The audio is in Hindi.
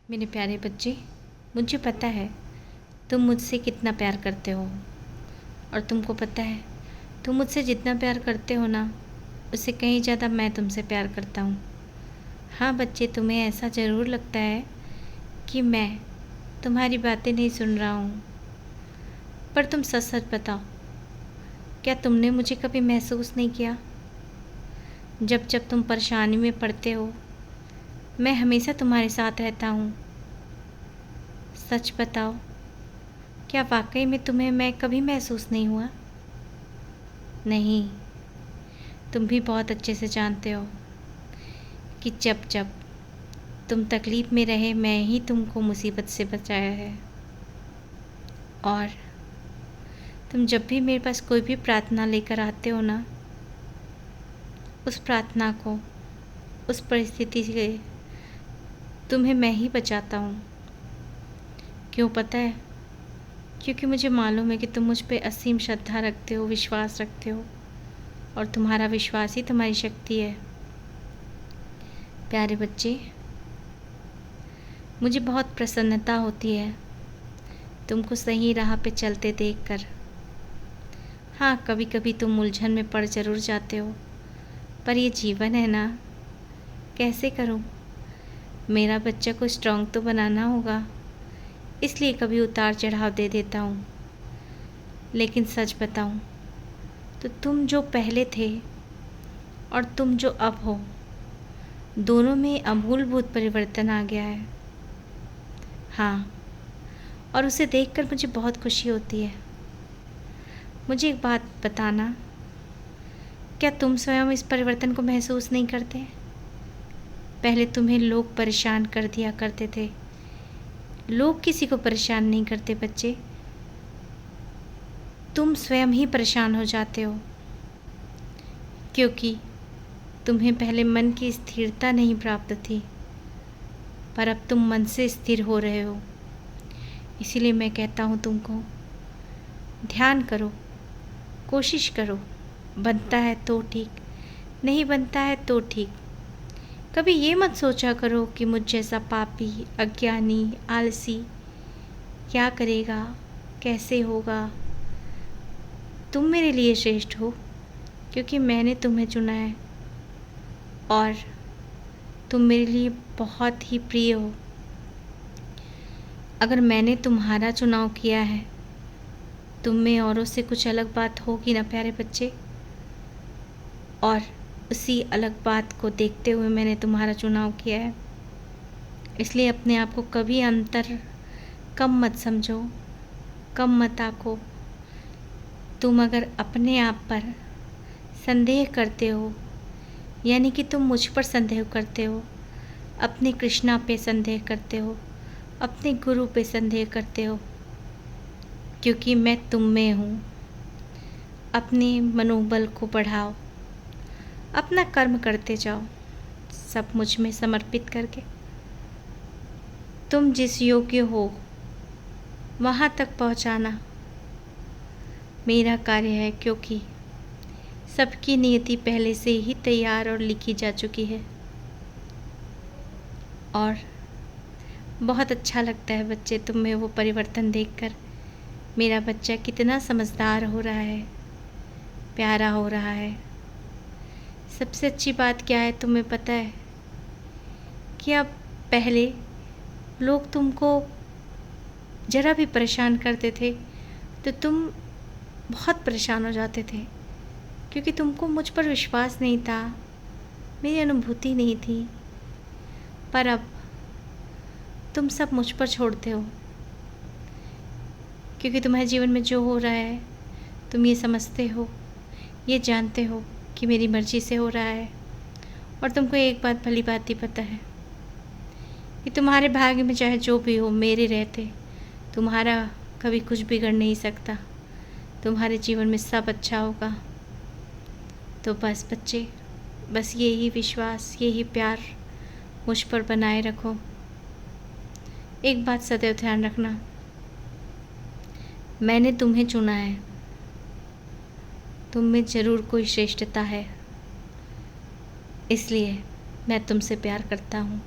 मेरे प्यारे बच्चे, मुझे पता है तुम मुझसे कितना प्यार करते हो। और तुमको पता है तुम मुझसे जितना प्यार करते हो ना, उससे कहीं ज़्यादा मैं तुमसे प्यार करता हूँ। हाँ बच्चे, तुम्हें ऐसा ज़रूर लगता है कि मैं तुम्हारी बातें नहीं सुन रहा हूँ, पर तुम सच सच बताओ, क्या तुमने मुझे कभी महसूस नहीं किया? जब जब तुम परेशानी में पड़ते हो, मैं हमेशा तुम्हारे साथ रहता हूँ। सच बताओ, क्या वाकई में तुम्हें मैं कभी महसूस नहीं हुआ? नहीं, तुम भी बहुत अच्छे से जानते हो कि जब जब तुम तकलीफ़ में रहे, मैं ही तुमको मुसीबत से बचाया है। और तुम जब भी मेरे पास कोई भी प्रार्थना लेकर आते हो ना, उस प्रार्थना को, उस परिस्थिति से तुम्हें मैं ही बचाता हूँ। क्यों पता है? क्योंकि मुझे मालूम है कि तुम मुझ पे असीम श्रद्धा रखते हो, विश्वास रखते हो, और तुम्हारा विश्वास ही तुम्हारी शक्ति है। प्यारे बच्चे, मुझे बहुत प्रसन्नता होती है तुमको सही राह पे चलते देखकर। हाँ, कभी कभी तुम उलझन में पड़ ज़रूर जाते हो, पर ये जीवन है ना, कैसे करूँ? मेरा बच्चा को स्ट्रांग तो बनाना होगा, इसलिए कभी उतार चढ़ाव दे देता हूँ। लेकिन सच बताऊँ तो तुम जो पहले थे और तुम जो अब हो, दोनों में अमूलभूत परिवर्तन आ गया है। हाँ, और उसे देखकर मुझे बहुत खुशी होती है। मुझे एक बात बताना, क्या तुम स्वयं इस परिवर्तन को महसूस नहीं करते? पहले तुम्हें लोग परेशान कर दिया करते थे। लोग किसी को परेशान नहीं करते बच्चे, तुम स्वयं ही परेशान हो जाते हो, क्योंकि तुम्हें पहले मन की स्थिरता नहीं प्राप्त थी, पर अब तुम मन से स्थिर हो रहे हो। इसीलिए मैं कहता हूँ तुमको, ध्यान करो, कोशिश करो, बनता है तो ठीक, नहीं बनता है तो ठीक। कभी ये मत सोचा करो कि मुझ जैसा पापी, अज्ञानी, आलसी क्या करेगा, कैसे होगा। तुम मेरे लिए श्रेष्ठ हो, क्योंकि मैंने तुम्हें चुना है और तुम मेरे लिए बहुत ही प्रिय हो। अगर मैंने तुम्हारा चुनाव किया है, तुम में औरों से कुछ अलग बात होगी ना प्यारे बच्चे, और उसी अलग बात को देखते हुए मैंने तुम्हारा चुनाव किया है। इसलिए अपने आप को कभी अंतर कम मत समझो, कम मत आको। तुम अगर अपने आप पर संदेह करते हो, यानी कि तुम मुझ पर संदेह करते हो, अपने कृष्णा पे संदेह करते हो, अपने गुरु पे संदेह करते हो, क्योंकि मैं तुम में हूँ। अपने मनोबल को बढ़ाओ, अपना कर्म करते जाओ, सब मुझ में समर्पित करके। तुम जिस योग्य हो वहाँ तक पहुँचाना मेरा कार्य है, क्योंकि सबकी नियति पहले से ही तैयार और लिखी जा चुकी है। और बहुत अच्छा लगता है बच्चे, तुम में वो परिवर्तन देखकर। मेरा बच्चा कितना समझदार हो रहा है, प्यारा हो रहा है। सबसे अच्छी बात क्या है तुम्हें पता है? कि अब पहले लोग तुमको ज़रा भी परेशान करते थे तो तुम बहुत परेशान हो जाते थे, क्योंकि तुमको मुझ पर विश्वास नहीं था, मेरी अनुभूति नहीं थी। पर अब तुम सब मुझ पर छोड़ते हो, क्योंकि तुम्हारे जीवन में जो हो रहा है तुम ये समझते हो, ये जानते हो कि मेरी मर्ज़ी से हो रहा है। और तुमको एक बात भली बात ही पता है कि तुम्हारे भाग्य में चाहे जो भी हो, मेरे रहते तुम्हारा कभी कुछ बिगड़ नहीं सकता। तुम्हारे जीवन में सब अच्छा होगा। तो बस बच्चे, बस यही विश्वास, यही प्यार मुझ पर बनाए रखो। एक बात सदैव ध्यान रखना, मैंने तुम्हें चुना है, तुम में ज़रूर कोई श्रेष्ठता है, इसलिए मैं तुमसे प्यार करता हूँ।